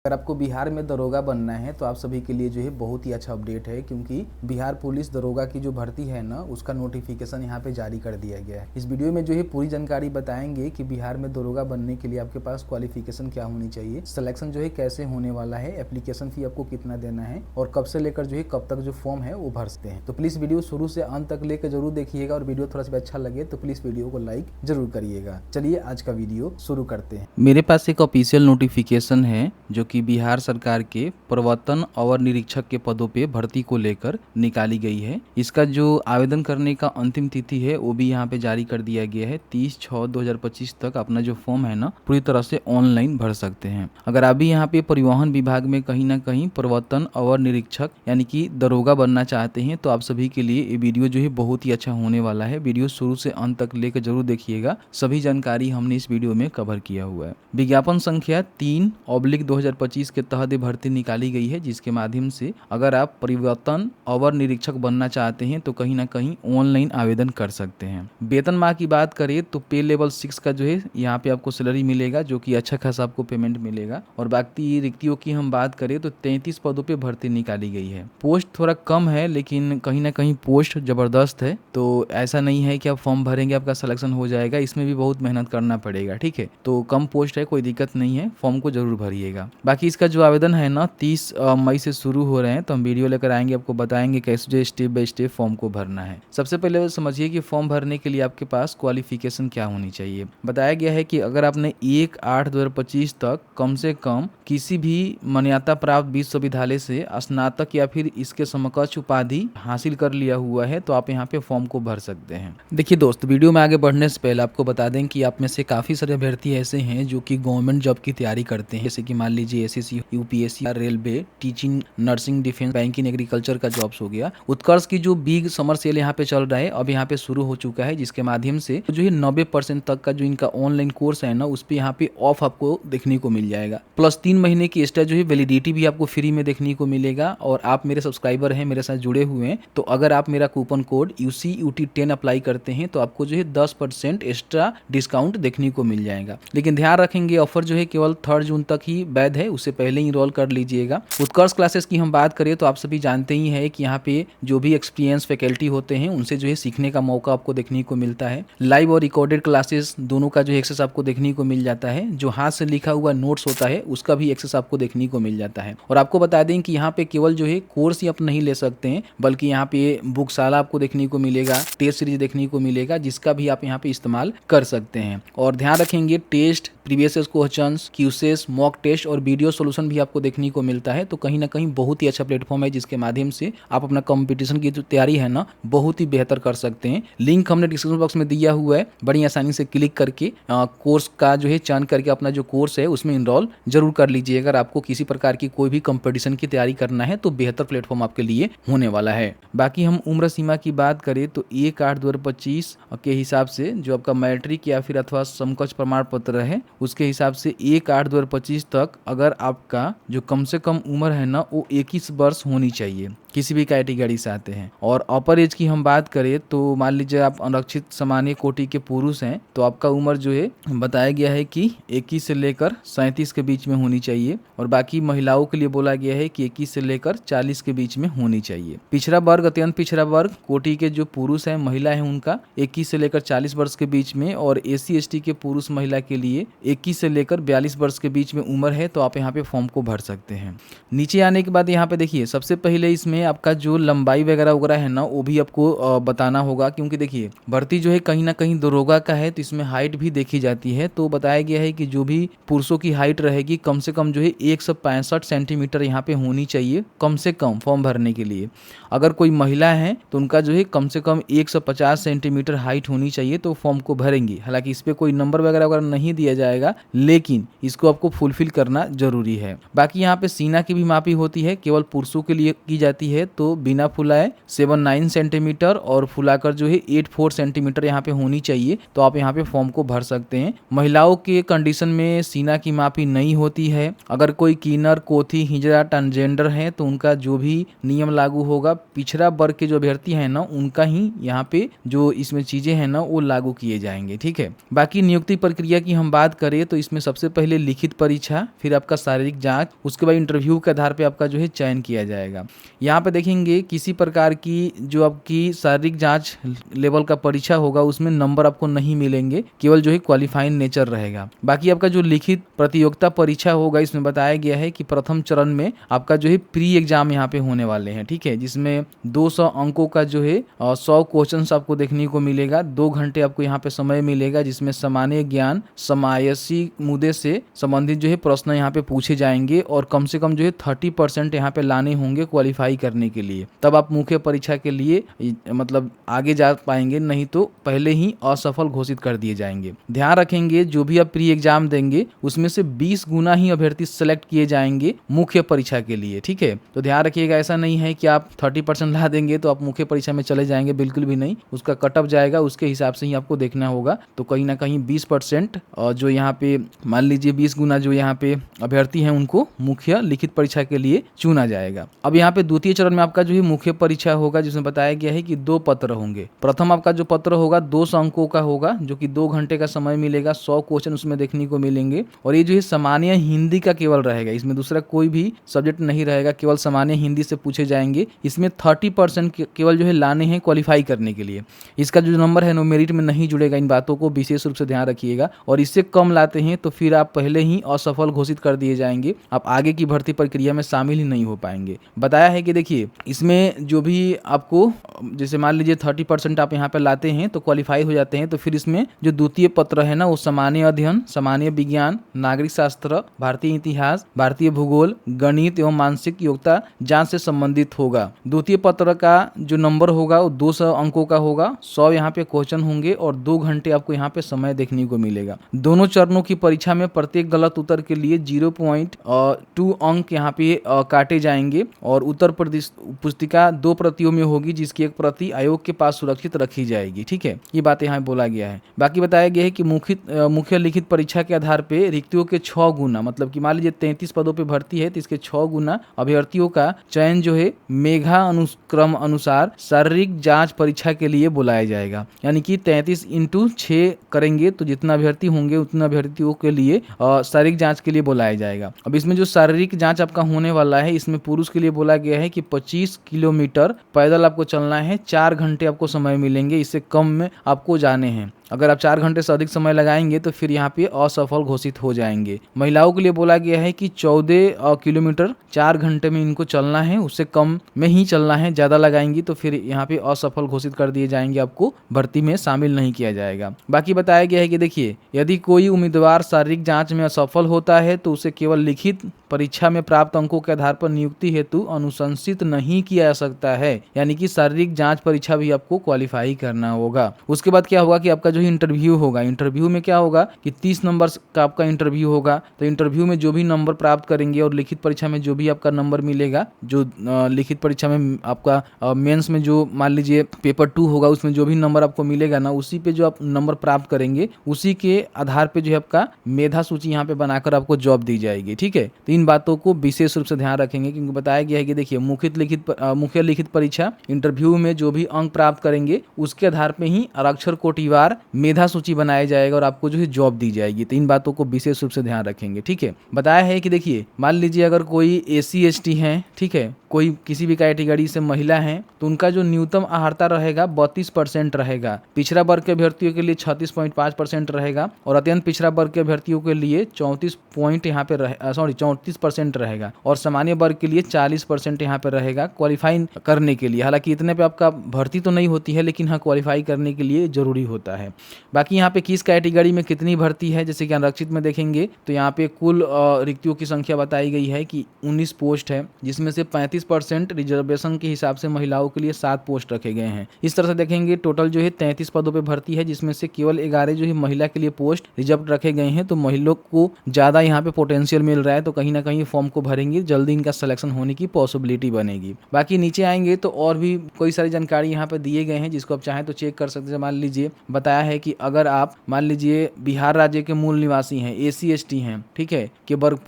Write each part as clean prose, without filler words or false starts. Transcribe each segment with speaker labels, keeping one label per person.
Speaker 1: अगर आपको बिहार में दरोगा बनना है तो आप सभी के लिए जो है बहुत ही अच्छा अपडेट है, क्योंकि बिहार पुलिस दरोगा की जो भर्ती है ना उसका नोटिफिकेशन यहाँ पे जारी कर दिया गया है। इस वीडियो में जो है पूरी जानकारी बताएंगे कि बिहार में दरोगा बनने के लिए आपके पास क्वालिफिकेशन क्या होनी चाहिए, सिलेक्शन जो है कैसे होने वाला है, एप्लीकेशन फी आपको कितना देना है और कब से लेकर जो है कब तक जो फॉर्म है वो भर सकते हैं। तो प्लीज वीडियो शुरू से अंत तक लेकर जरूर देखिएगा और वीडियो थोड़ा सा अच्छा लगे तो प्लीज वीडियो को लाइक जरूर करिएगा। चलिए आज का वीडियो शुरू करते हैं। मेरे पास एक ऑफिशियल नोटिफिकेशन है जो कि बिहार सरकार के प्रवर्तन और निरीक्षक के पदों पे भर्ती को लेकर निकाली गई है। इसका जो आवेदन करने का अंतिम तिथि है वो भी यहाँ पे जारी कर दिया गया है। 30/6/2025 तक अपना जो फॉर्म है ना पूरी तरह से ऑनलाइन भर सकते हैं। अगर आप भी यहाँ पे परिवहन विभाग में कहीं ना कहीं प्रवर्तन और निरीक्षक यानी कि दरोगा बनना चाहते हैं तो आप सभी के लिए ये वीडियो जो है बहुत ही अच्छा होने वाला है। वीडियो शुरू से अंत तक लेकर जरूर देखिएगा, सभी जानकारी हमने इस वीडियो में कवर किया हुआ है। विज्ञापन संख्या 3/2025 के तहत भर्ती निकाली गई है, जिसके माध्यम से अगर आप परिवर्तन और निरीक्षक बनना चाहते हैं तो कहीं ना कहीं ऑनलाइन आवेदन कर सकते हैं। वेतन माह की बात करें तो पे लेवल 6 का जो है यहाँ पे आपको सैलरी मिलेगा, जो कि अच्छा खासा आपको पेमेंट मिलेगा। और बाकी रिक्तियों की हम बात करें तो 33 पदों पे भर्ती निकाली गई है। पोस्ट थोड़ा कम है लेकिन कहीं ना कहीं पोस्ट जबरदस्त है, तो ऐसा नहीं है कि आप फॉर्म भरेंगे आपका सिलेक्शन हो जाएगा, इसमें भी बहुत मेहनत करना पड़ेगा। ठीक है, तो कम पोस्ट है, कोई दिक्कत नहीं है, फॉर्म को जरूर भरिएगा। बाकी इसका जो आवेदन है ना 30 मई से शुरू हो रहे हैं, तो हम वीडियो लेकर आएंगे, आपको बताएंगे कैसे जो स्टेप बाय स्टेप फॉर्म को भरना है। सबसे पहले समझिए कि फॉर्म भरने के लिए आपके पास क्वालिफिकेशन क्या होनी चाहिए। बताया गया है कि अगर आपने 1/8/2025 तक कम से कम किसी भी मान्यता प्राप्त विश्वविद्यालय से स्नातक या फिर इसके समकक्ष उपाधि हासिल कर लिया हुआ है तो आप यहाँ पे फॉर्म को भर सकते हैं। देखिए दोस्त, वीडियो में आगे बढ़ने से पहले आपको बता दें कि आप में से काफी सारे अभ्यर्थी ऐसे हैं जो कि गवर्नमेंट जॉब की तैयारी करते हैं, जैसे कि मान लीजिए SSC, UPSC, railway, teaching, nursing, defence, banking, agriculture का जॉब्स हो गया। उत्कर्ष की जो बिग समर सेल यहाँ पे चल रहा है अब यहाँ पे शुरू हो चुका है, जिसके माध्यम से जो है 90% तक का जो इनका ऑनलाइन कोर्स है ना उस पे यहाँ पे ऑफ आपको देखने को मिल जाएगा। प्लस 3 महीने की एक्स्ट्रा जो है वैलिडिटी भी आपको फ्री में देखने को मिलेगा। और आप मेरे सब्सक्राइबर हैं, मेरे साथ जुड़े हुए हैं, तो अगर आप मेरा कूपन कोड UCUT10 अप्लाई करते हैं तो आपको जो है 10% एक्स्ट्रा डिस्काउंट देखने को मिल जाएगा। लेकिन ध्यान रखेंगे ऑफर जो है केवल 3 जून तक ही वैध है, उससे पहले ही इनरोल कर लीजिएगा। उत्कर्ष क्लासेस की हम बात करें तो आप सभी जानते ही हैं कि यहाँ पे जो भी एक्सपीरियंस फैकल्टी होते हैं उनसे जो है सीखने का मौका आपको देखने को मिलता है। लाइव और रिकॉर्डेड क्लासेस दोनों का जो एक्सेस आपको देखने को मिल जाता है। जो हाथ से लिखा हुआ नोट्स होता है उसका भी एक्सेस आपको देखने को मिल जाता है। और आपको बता दें कि यहाँ पे केवल जो है कोर्स ही आप नहीं ले सकते हैं, बल्कि यहाँ पे बुकशाला आपको देखने को मिलेगा, टेस्ट सीरीज देखने को मिलेगा, जिसका भी आप यहाँ पे इस्तेमाल कर सकते हैं। और ध्यान रखेंगे test, previous questions, quizzes, mock test और वीडियो सॉल्यूशन भी आपको देखने को मिलता है। तो कहीं ना कहीं बहुत ही अच्छा प्लेटफॉर्म है, जिसके माध्यम से आप अपना कंपटीशन की जो तैयारी है ना बहुत ही बेहतर कर सकते हैं। लिंक हमने डिस्क्रिप्शन बॉक्स में दिया हुआ है, बड़ी आसानी से क्लिक करके कोर्स का जो है चयन करके अपना जो कोर्स है उसमें इनरोल जरूर कर लीजिए। अगर आपको किसी प्रकार की कोई भी कंपटीशन की तैयारी करना है तो बेहतर प्लेटफॉर्म आपके लिए होने वाला है। बाकी हम उम्र सीमा की बात करें तो 1/8/2025 के हिसाब से जो आपका मैट्रिक या फिर अथवा समकक्ष प्रमाण पत्र है उसके हिसाब से 1/8/2025 तक अगर आपका जो कम से कम उम्र है ना वो 21 वर्ष होनी चाहिए, किसी भी कैटेगरी से आते हैं। और अपर एज की हम बात करें तो मान लीजिए आप आरक्षित सामान्य कोटि के पुरुष हैं तो आपका उम्र जो है बताया गया है कि 21 से लेकर 37 के बीच में होनी चाहिए। और बाकी महिलाओं के लिए बोला गया है कि 21 से लेकर 40 के बीच में होनी चाहिए। पिछड़ा वर्ग, अत्यंत पिछड़ा वर्ग कोटि के जो पुरुष हैं, महिला है, उनका 21 से लेकर 40 वर्ष के बीच में। और SC/ST के पुरुष महिला के लिए 21 से लेकर 42 वर्ष के बीच में उम्र है, तो आप यहाँ पे फॉर्म को भर सकते हैं। नीचे आने के बाद यहाँ पे देखिए सबसे पहले इसमें आपका जो लंबाई वगैरह वगैरह है ना वो भी आपको बताना होगा, क्योंकि देखिए भर्ती जो है कहीं ना कहीं दरोगा का है तो इसमें हाइट भी देखी जाती है। तो बताया गया है कि जो भी पुरुषों की हाइट रहेगी कम से कम जो है 165 सेंटीमीटर यहाँ पे होनी चाहिए कम से कम फॉर्म भरने के लिए। अगर कोई महिला है तो उनका जो है कम से कम 150 सेंटीमीटर हाइट होनी चाहिए तो फॉर्म को भरेंगी। हालांकि इस पे कोई नंबर वगैरह वगैरह नहीं दिया जाएगा, लेकिन इसको आपको फुलफिल करना जरूरी है। बाकी यहाँ पे सीना की भी मापी होती है, केवल पुरुषों के लिए की जाती है तो बिना फुलाए 7-9 सेंटीमीटर और फुलाकर जो है 8-4 सेंटीमीटर यहाँ पे होनी चाहिए, तो आप यहाँ पे फॉर्म को भर सकते हैं। महिलाओं के कंडीशन में सीना की मापी नहीं होती है। अगर कोई कीनर, कोथी, हिजड़ा, ट्रांसजेंडर है तो उनका जो भी नियम लागू होगा, पिछड़ा वर्ग के जो अभ्यर्थी है ना उनका ही यहाँ पे जो इसमें चीजें हैं ना वो लागू किए जाएंगे। ठीक है, बाकी नियुक्ति प्रक्रिया की हम बात करें तो इसमें सबसे पहले लिखित परीक्षा, फिर आपका शारीरिक जांच, उसके बाद इंटरव्यू के आधार पे आपका जो है चयन किया जाएगा। यहाँ पे देखेंगे किसी प्रकार की जो आपकी शारीरिक जांच लेवल का परीक्षा होगा उसमें नंबर आपको नहीं मिलेंगे, केवल जो है क्वालिफाइंग नेचर रहेगा। बाकी आपका जो लिखित प्रतियोगिता परीक्षा होगा इसमें बताया गया है कि प्रथम चरण में आपका जो है प्री एग्जाम यहाँ पे होने वाले हैं। ठीक है, जिसमें 200 अंकों का जो है 100 क्वेश्चन आपको देखने को मिलेगा। 2 घंटे आपको यहाँ पे समय मिलेगा, जिसमें सामान्य ज्ञान, समायसी मुद्दे से संबंधित जो है प्रश्न यहाँ पे पूछे जाएंगे और कम से कम जो है 30% यहाँ पे लाने होंगे क्वालिफाई करने के लिए, तब आप मुख्य परीक्षा के लिए मतलब आगे जा पाएंगे, नहीं तो पहले ही असफल घोषित कर दिए जाएंगे। ध्यान रखेंगे जो भी आप प्री एग्जाम देंगे उसमें से 20 गुना ही अभ्यर्थी सेलेक्ट किए जाएंगे मुख्य परीक्षा के लिए। ठीक है, तो ध्यान रखिएगा, ऐसा नहीं है कि आप 30% ला देंगे तो आप मुख्य परीक्षा में चले जाएंगे, बिल्कुल भी नहीं। उसका कटअप जाएगा, उसके हिसाब से ही आपको देखना होगा। तो कहीं ना कहीं 20% जो यहाँ पे मान लीजिए 20 गुना जो यहाँ पे अभ्यर्थी हैं उनको मुख्य लिखित परीक्षा के लिए चुना जाएगा। अब यहाँ पे द्वितीय चरण में आपका जो है मुख्य परीक्षा होगा, जिसमें बताया गया है कि 2 पत्र होंगे। प्रथम आपका जो पत्र होगा 200 अंकों का होगा, जो कि 2 घंटे का समय मिलेगा, 100 क्वेश्चन उसमें देखने को मिलेंगे और ये जो है सामान्य हिंदी का केवल रहेगा, इसमें दूसरा कोई भी सब्जेक्ट नहीं रहेगा, केवल सामान्य हिंदी से पूछे जाएंगे। इसमें 30% केवल जो है लाने हैं क्वालिफाई करने के लिए। इसका जो नंबर है नो मेरिट में नहीं जुड़ेगा, इन बातों को विशेष रूप से ध्यान रखिएगा। और इससे कम लाते हैं तो फिर आप पहले ही असफल घोषित कर दिए जाएंगे, आप आगे की भर्ती प्रक्रिया में शामिल ही नहीं हो पाएंगे। बताया है कि देखिए इसमें जो भी आपको जैसे मान लीजिए 30% आप यहाँ पे लाते हैं तो क्वालिफाई हो जाते हैं, तो फिर इसमें जो द्वितीय पत्र है ना वो सामान्य अध्ययन, सामान्य विज्ञान, नागरिक शास्त्र, भारतीय इतिहास, भारतीय भूगोल, गणित एवं मानसिक योग्यता जांच से संबंधित होगा। द्वितीय पत्र का जो नंबर होगा वो 200 अंकों का होगा, 100 यहाँ पे क्वेश्चन होंगे और 2 घंटे आपको यहाँ पे समय देखने को मिलेगा। दोनों चरणों की परीक्षा में प्रत्येक गलत उत्तर के लिए 0.2 अंक यहाँ पे काटे जाएंगे और उत्तर पुस्तिका 2 प्रतियों में होगी, जिसकी एक प्रति आयोग के पास सुरक्षित रखी जाएगी। ठीक है, ये बात यहाँ बोला गया है। बाकी बताया गया है कि मुख्य लिखित परीक्षा के आधार पे रिक्तियों के 6 गुना, मतलब कि मान लीजिए 33 पदों पे भर्ती है तो इसके 6 गुना अभ्यर्थियों का चयन जो है मेघा अनुक्रम अनुसार शारीरिक जांच परीक्षा के लिए बुलाया जाएगा। यानी कि 33x6 करेंगे तो जितना अभ्यर्थी होंगे उतना अभ्यर्थियों के लिए शारीरिक जांच के लिए बुलाया जाएगा। अब इसमें जो शारीरिक जांच आपका होने वाला है इसमें पुरुष के लिए बोला गया है कि 25 किलोमीटर पैदल आपको चलना है, 4 घंटे आपको समय मिलेंगे, इससे कम में आपको जाने हैं। अगर आप 4 घंटे से अधिक समय लगाएंगे तो फिर यहाँ पे असफल घोषित हो जाएंगे। महिलाओं के लिए बोला गया है कि 14 किलोमीटर 4 घंटे में इनको चलना है, उससे कम में ही चलना है, ज़्यादा लगाएंगी तो फिर यहाँ पे असफल घोषित कर दिए जाएंगे, आपको भर्ती में शामिल नहीं किया जाएगा। बाकी बताया गया है कि देखिए यदि कोई उम्मीदवार शारीरिक जाँच में असफल होता है तो उसे केवल लिखित परीक्षा में प्राप्त अंकों के आधार पर नियुक्ति हेतु अनुशंसित नहीं किया जा सकता है, यानी कि शारीरिक जांच परीक्षा भी आपको क्वालिफाई करना होगा। उसके बाद क्या होगा कि आपका जो इंटरव्यू होगा, इंटरव्यू में क्या होगा कि 30 नंबर का आपका इंटरव्यू होगा, तो इंटरव्यू में जो भी नंबर प्राप्त करेंगे और लिखित परीक्षा में जो भी आपका नंबर मिलेगा, जो लिखित परीक्षा में आपका मेंस में जो मान लीजिए पेपर 2 होगा उसमें जो भी नंबर आपको मिलेगा ना, उसी पे जो आप नंबर प्राप्त करेंगे उसी के आधार पे जो है आपका मेधा सूची यहाँ पे बनाकर आपको जॉब दी जाएगी। ठीक है, तो इन बातों को विशेष रूप से ध्यान रखेंगे, क्योंकि बताया गया है कि देखिए मुख्य लिखित परीक्षा इंटरव्यू में जो भी अंक प्राप्त करेंगे उसके आधार पे ही आरक्षण कोटिवार मेधा सूची बनाया जाएगा और आपको जो है जॉब दी जाएगी। तो इन बातों को विशेष रूप से ध्यान रखेंगे। ठीक है, बताया है कि देखिए मान लीजिए अगर कोई SC ST है, ठीक है, कोई किसी भी कैटेगरी से महिला है तो उनका जो न्यूनतम आहारता रहेगा 32% रहेगा, पिछड़ा वर्ग के अभ्यर्थियों के लिए 36.5% रहेगा और अत्यंत पिछड़ा वर्ग के अभ्यर्थियों के लिए 34% रहेगा और सामान्य वर्ग के लिए 40% यहाँ पे रहेगा क्वालिफाई करने के लिए। हालांकि इतने पे आपका भर्ती तो नहीं होती है, लेकिन हाँ क्वालिफाई करने के लिए जरूरी होता है। बाकी यहाँ पे किस कैटेगरी में कितनी भर्ती है, जैसे कि आरक्षित में देखेंगे तो यहाँ पे कुल रिक्तियों की संख्या बताई गई है कि 19 पोस्ट है, जिसमें से 33% रिजर्वेशन के हिसाब से महिलाओं के लिए 7 पोस्ट रखे गए हैं। इस तरह से देखेंगे टोटल जो है 33 पदों पे भर्ती है, जिसमें से केवल 11 जो है महिला के लिए पोस्ट रिजर्व रखे गए हैं। तो महिलाओं को ज़्यादा यहाँ पे पोटेंशियल मिल रहा है, तो कहीं ना कहीं फॉर्म को भरेंगे, जल्दी इनका सिलेक्शन होने की पॉसिबिलिटी बनेगी। बाकी नीचे आएंगे तो और भी कोई सारी जानकारी यहाँ पे दिए गए हैं, जिसको आप चाहें तो चेक कर सकते हैं। मान लीजिए बताया है कि अगर आप मान लीजिए बिहार राज्य के मूल निवासी हैं, SC/ST हैं, ठीक है, के वर्ग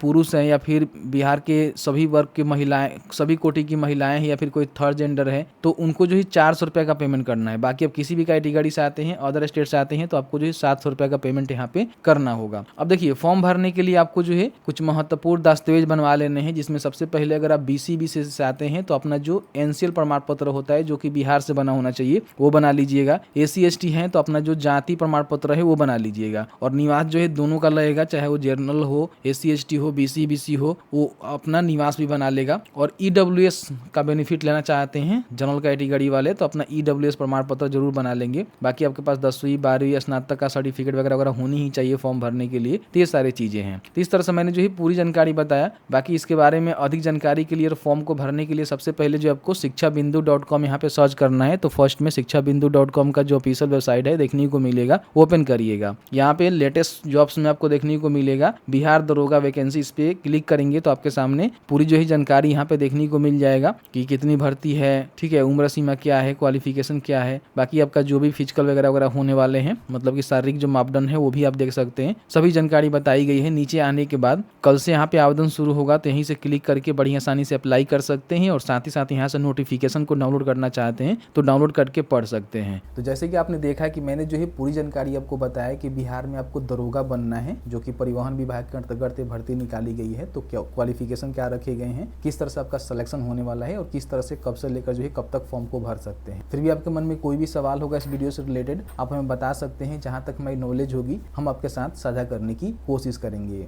Speaker 1: पुरुष हैं, या फिर बिहार के सभी वर्ग के महिलाएं, सभी कोटि की महिलाएं हैं, या फिर कोई थर्ड जेंडर है, तो उनको जो है 400 रुपये का पेमेंट करना है। बाकी आप किसी भी कैटेगरी से आते हैं, अदर स्टेट से आते हैं, तो आपको जो है 700 रुपये का पेमेंट यहाँ पे करना होगा। अब देखिए फॉर्म भरने के लिए आपको जो है कुछ महत्वपूर्ण दस्तावेज बनवा लेने हैं, जिसमें सबसे पहले अगर आप BC/BC से आते हैं तो अपना जो NCL प्रमाण पत्र होता है, जो कि बिहार से बना होना चाहिए, वो बना लीजिएगा। SC/ST हैं तो अपना जो जाति प्रमाण पत्र है वो बना लीजिएगा। और निवास जो है दोनों का लगेगा, चाहे वो जनरल हो, SC/ST हो, BC/BC हो, वो अपना निवास भी बना लेगा। और EWS का बेनिफिट लेना चाहते हैं जनरल कैटेगरी वाले, तो अपना EWS प्रमाण पत्र जरूर बना लेंगे। बाकी आपके पास 10वीं 12वीं स्नातक का सर्टिफिकेट वगैरह वगैरह होनी ही चाहिए फॉर्म भरने के लिए। तो ये सारी चीजें हैं। तो इस तरह से मैंने जो है पूरी जानकारी बताया। बाकी इसके बारे में अधिक जानकारी के लिए और फॉर्म को भरने के लिए सबसे पहले जो आपको शिक्षाबिंदु.com यहाँ पे सर्च करना है। तो फर्स्ट में शिक्षाबिंदु.com का जो ऑफिशियल वेबसाइट है देखने को मिलेगा, ओपन करिएगा। यहाँ पे लेटेस्ट जॉब्स में आपको देखने को मिलेगा बिहार दरोगा वैकेंसी, इस पे क्लिक करेंगे तो आपके सामने पूरी जो है जानकारी यहाँ पे देखने को मिल जाएगा कि कितनी भर्ती है, ठीक है, उम्र सीमा क्या है, क्वालिफिकेशन क्या है, बाकी आपका जो भी फिजिकल वगैरह वगैरह होने वाले हैं, मतलब कि शारीरिक जो मापदंड है वो भी आप देख सकते हैं। सभी जानकारी बताई गई है। नीचे आने के बाद कल से यहाँ पे आवेदन शुरू होगा, तो यहीं से क्लिक करके बड़ी आसानी से अप्लाई कर सकते हैं। और साथ ही साथ यहाँ से नोटिफिकेशन को डाउनलोड करना चाहते हैं तो डाउनलोड करके पढ़ सकते हैं। तो जैसे कि आपने देखा कि मैंने जो है पूरी जानकारी आपको बताया कि बिहार में आपको दरोगा बनना है, जो कि परिवहन विभाग के अंतर्गत भर्ती निकाली गई है। तो क्या क्वालिफिकेशन क्या रखे गए हैं, किस तरह से आपका सिलेक्शन होने वाला है, और किस तरह से कब से लेकर जो है कब तक फॉर्म को भर सकते हैं। फिर भी आपके मन में कोई भी सवाल होगा इस वीडियो से रिलेटेड, आप हमें बता सकते हैं। जहां तक हमारी नॉलेज होगी हम आपके साथ साझा करने की कोशिश करेंगे।